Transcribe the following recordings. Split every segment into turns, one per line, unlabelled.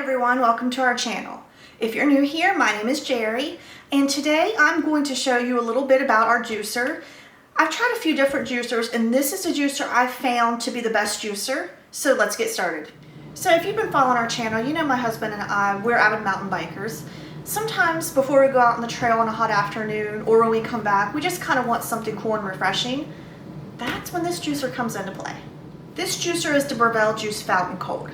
everyone, welcome to our channel. If you're new here, my name is Jerry, and today I'm going to show you a little bit about our juicer. I've tried a few different juicers, and this is a juicer I found to be the best juicer, so let's get started. So if you've been following our channel, you know my husband and I, we're avid mountain bikers. Sometimes before we go out on the trail on a hot afternoon, or when we come back, we just kind of want something cool and refreshing. That's when this juicer comes into play. This juicer is the Breville Juice Fountain Cold.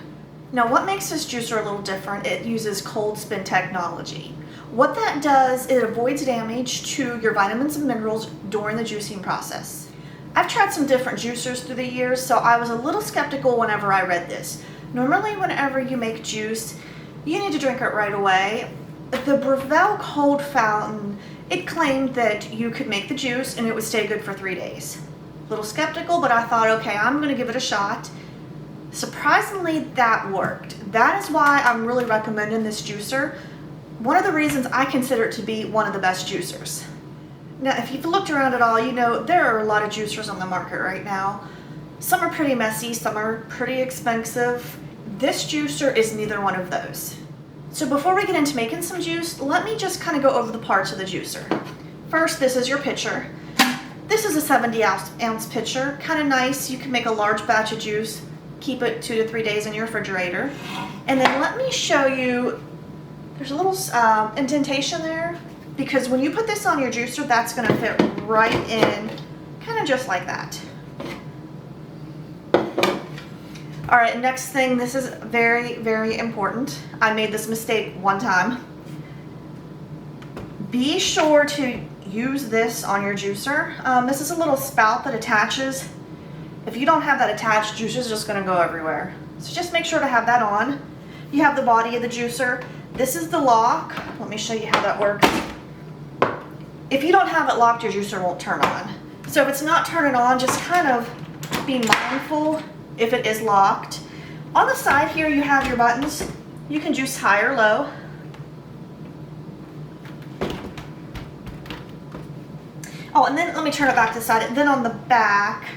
Now what makes this juicer a little different, it uses cold spin technology. What that does, it avoids damage to your vitamins and minerals during the juicing process. I've tried some different juicers through the years, so I was a little skeptical whenever I read this. Normally whenever you make juice, you need to drink it right away. The Breville Cold Fountain, it claimed that you could make the juice and it would stay good for 3 days. A little skeptical, but I thought, okay, I'm gonna give it a shot. Surprisingly, that worked. That is why I'm really recommending this juicer. One of the reasons I consider it to be one of the best juicers. Now, if you've looked around at all, you know there are a lot of juicers on the market right now. Some are pretty messy, some are pretty expensive. This juicer is neither one of those. So before we get into making some juice, let me just kind of go over the parts of the juicer. First, this is your pitcher. This is a 70-ounce pitcher, kind of nice. You can make a large batch of juice. Keep it 2 to 3 days in your refrigerator. And then let me show you, there's a little indentation there, because when you put this on your juicer, that's going to fit right in, kind of just like that. All right, next thing, this is very, very important. I made this mistake one time. Be sure to use this on your juicer. This is a little spout that attaches. If you don't have that attached, juice is just going to go everywhere. So just make sure to have that on. You have the body of the juicer. This is the lock. Let me show you how that works. If you don't have it locked, your juicer won't turn on. So if it's not turning on, just kind of be mindful if it is locked. On the side here, you have your buttons. You can juice high or low. Oh, and then let me turn it back to the side. And then on the back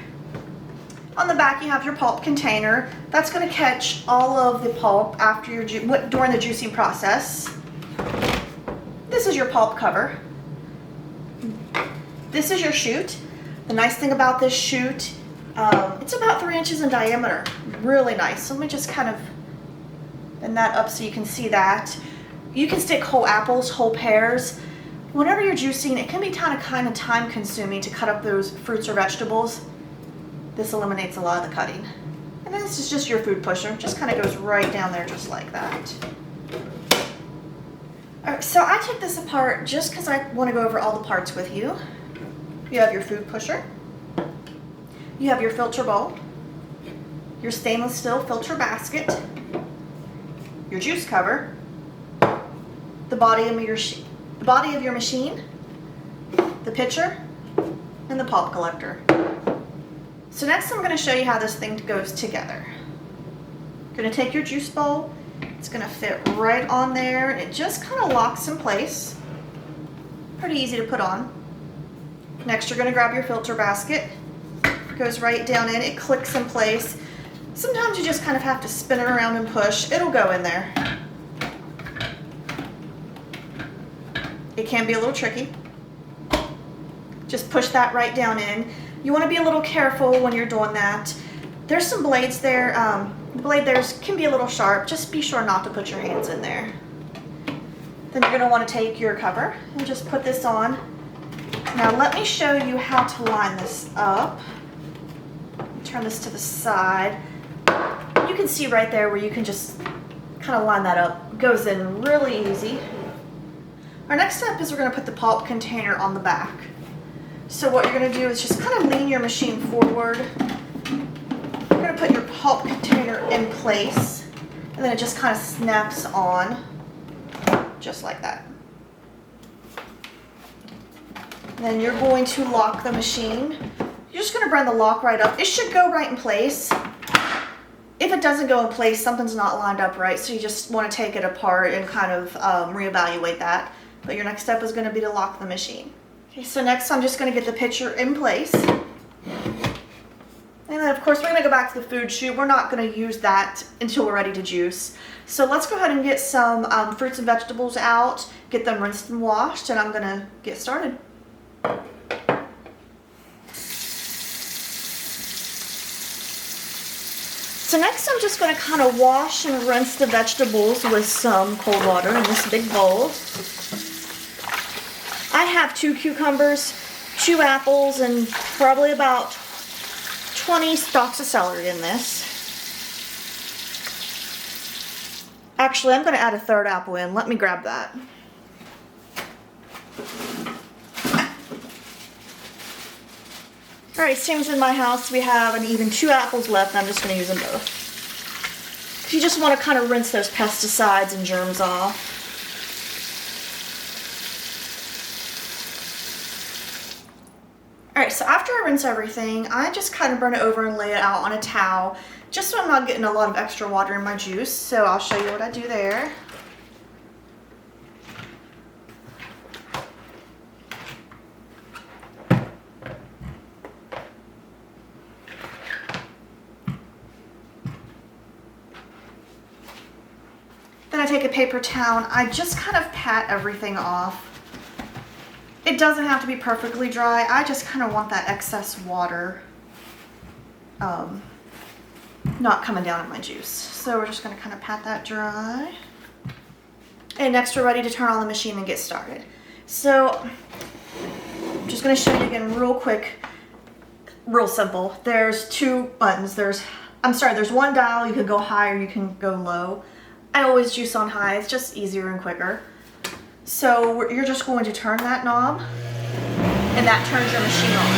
you have your pulp container. That's going to catch all of the pulp after your during the juicing process. This is your pulp cover. This is your chute. The nice thing about this chute, it's about 3 inches in diameter. Really nice. So let me just kind of bend that up so you can see that. You can stick whole apples, whole pears. Whenever you're juicing, it can be kind of time consuming to cut up those fruits or vegetables. This eliminates a lot of the cutting. And then this is just your food pusher. Just kind of goes right down there just like that. All right, so I took this apart just because I want to go over all the parts with you. You have your food pusher. You have your filter bowl. Your stainless steel filter basket. Your juice cover. The body of your machine. The pitcher. And the pulp collector. So next I'm going to show you how this thing goes together. You're going to take your juice bowl. It's going to fit right on there. It just kind of locks in place. Pretty easy to put on. Next you're going to grab your filter basket. It goes right down in. It clicks in place. Sometimes you just kind of have to spin it around and push. It'll go in there. It can be a little tricky. Just push that right down in. You want to be a little careful when you're doing that. There's some blades there. The blade there can be a little sharp. Just be sure not to put your hands in there. Then you're going to want to take your cover and just put this on. Now let me show you how to line this up. Turn this to the side. You can see right there where you can just kind of line that up. It goes in really easy. Our next step is we're going to put the pulp container on the back. So what you're going to do is just kind of lean your machine forward. You're going to put your pulp container in place, and then it just kind of snaps on, just like that. Then you're going to lock the machine. You're just going to bring the lock right up. It should go right in place. If it doesn't go in place, something's not lined up right, so you just want to take it apart and kind of reevaluate that. But your next step is going to be to lock the machine. Okay, so next I'm just going to get the pitcher in place. And And then of course we're gonna go back to the food chute. We're not gonna use that until we're ready to juice. So let's go ahead and get some fruits and vegetables out, get them rinsed and washed, and I'm gonna get started. So next I'm just going to kind of wash and rinse the vegetables with some cold water in this big bowl. I have 2 cucumbers, 2 apples, and probably about 20 stalks of celery in this. Actually, I'm going to add a 3rd apple in. Let me grab that. Alright, seems in my house we have an even 2 apples left, and I'm just going to use them both. You just want to kind of rinse those pesticides and germs off. Alright, so after I rinse everything, I just kind of burn it over and lay it out on a towel, just so I'm not getting a lot of extra water in my juice. So I'll show you what I do there. Then I take a paper towel and I just kind of pat everything off. It doesn't have to be perfectly dry. I just kind of want that excess water not coming down in my juice. So we're just going to kind of pat that dry. And next we're ready to turn on the machine and get started. So I'm just going to show you again real quick, real simple. There's 2 buttons. There's one dial. You can go high or you can go low. I always juice on high, it's just easier and quicker. So you're just going to turn that knob, and that turns your machine on.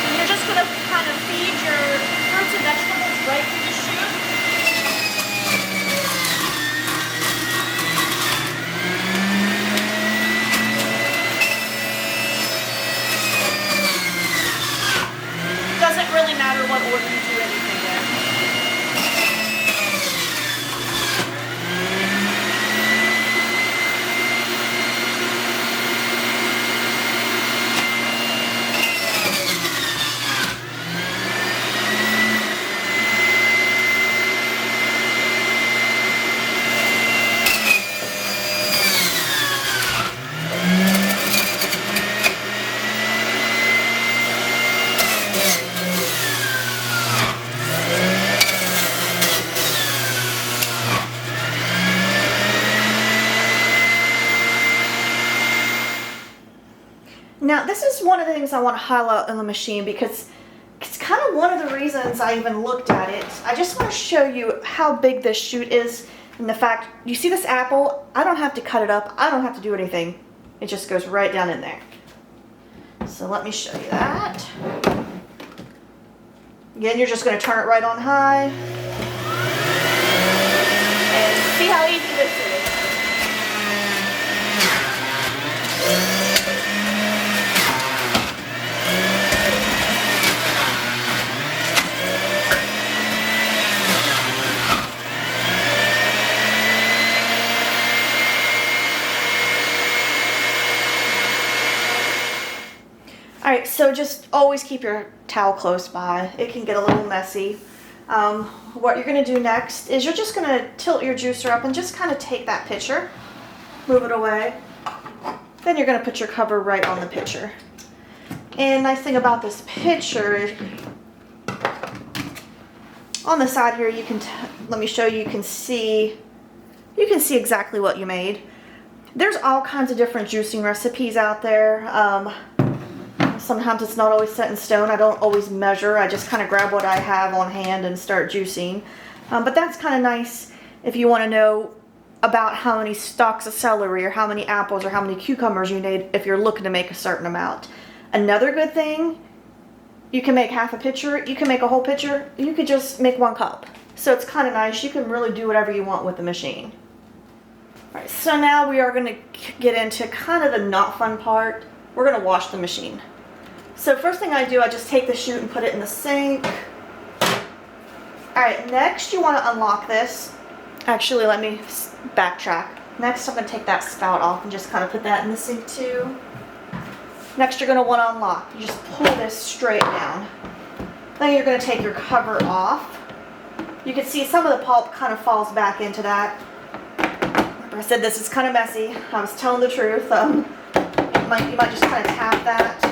And you're just going to kind of feed your fruits and vegetables right through the chute. Doesn't really matter what order you do anything in. Now, this is one of the things I want to highlight on the machine because it's kind of one of the reasons I even looked at it. I just want to show you how big this chute is and the fact, you see this apple? I don't have to cut it up. I don't have to do anything. It just goes right down in there. So let me show you that. Again, you're just going to turn it right on high. And see how easy this is. Alright, so just always keep your towel close by. It can get a little messy. What you're going to do next is you're just going to tilt your juicer up and just kind of take that pitcher, move it away. Then you're going to put your cover right on the pitcher. And nice thing about this pitcher, on the side here, you can let me show you. You can see exactly what you made. There's all kinds of different juicing recipes out there. Sometimes it's not always set in stone. I don't always measure. I just kind of grab what I have on hand and start juicing. But that's kind of nice if you want to know about how many stalks of celery or how many apples or how many cucumbers you need if you're looking to make a certain amount. Another good thing, you can make half a pitcher, you can make a whole pitcher, you could just make 1 cup. So it's kind of nice. You can really do whatever you want with the machine. Alright, so now we are going to get into kind of the not fun part. We're going to wash the machine. So first thing I do, I just take the chute and put it in the sink. Alright, next you want to unlock this. Actually, let me backtrack. Next, I'm going to take that spout off and just kind of put that in the sink too. Next, you're going to want to unlock. You just pull this straight down. Then you're going to take your cover off. You can see some of the pulp kind of falls back into that. Remember I said this is kind of messy. I was telling the truth. You might just kind of tap that.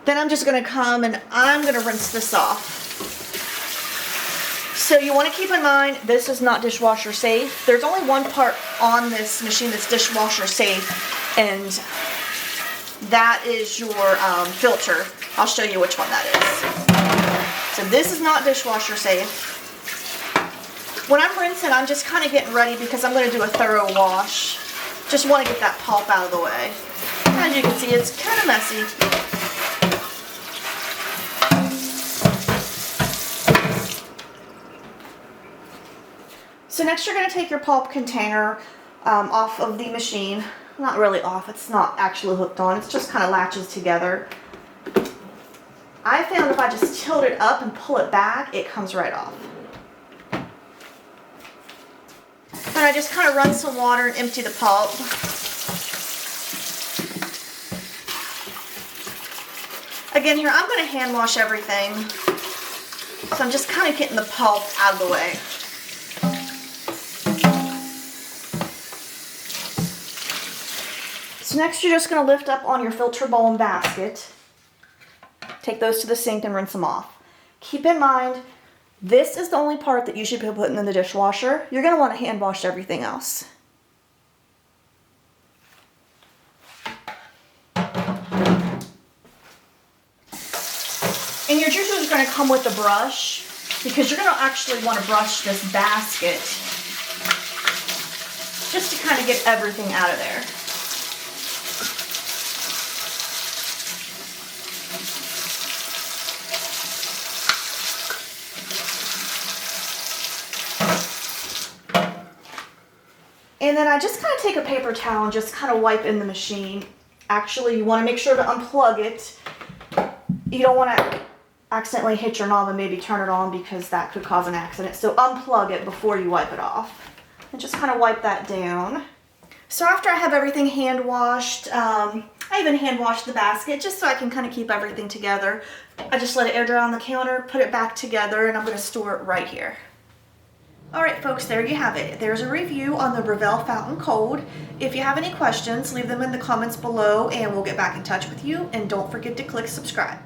Then I'm just going to come and I'm going to rinse this off. So you want to keep in mind, this is not dishwasher safe. There's only one part on this machine that's dishwasher safe, and that is your filter. I'll show you which one that is. So this is not dishwasher safe. When I'm rinsing, I'm just kind of getting ready because I'm going to do a thorough wash. Just want to get that pulp out of the way. As you can see, it's kind of messy. So next you're going to take your pulp container off of the machine. Not really off, it's not actually hooked on, it's just kind of latches together. I found if I just tilt it up and pull it back, it comes right off. And I just kind of run some water and empty the pulp. Again here, I'm going to hand wash everything. So I'm just kind of getting the pulp out of the way. So next you're just going to lift up on your filter bowl and basket. Take those to the sink and rinse them off. Keep in mind, this is the only part that you should be putting in the dishwasher. You're going to want to hand wash everything else. And your juicer is going to come with a brush because you're going to actually want to brush this basket just to kind of get everything out of there. And then I just kind of take a paper towel and just kind of wipe in the machine. Actually, you want to make sure to unplug it. You don't want to accidentally hit your knob and maybe turn it on because that could cause an accident. So unplug it before you wipe it off. And just kind of wipe that down. So after I have everything hand washed, I even hand washed the basket just so I can kind of keep everything together. I just let it air dry on the counter, put it back together, and I'm going to store it right here. Alright folks, there you have it. There's a review on the Breville Fountain Cold. If you have any questions, leave them in the comments below and we'll get back in touch with you. And don't forget to click subscribe.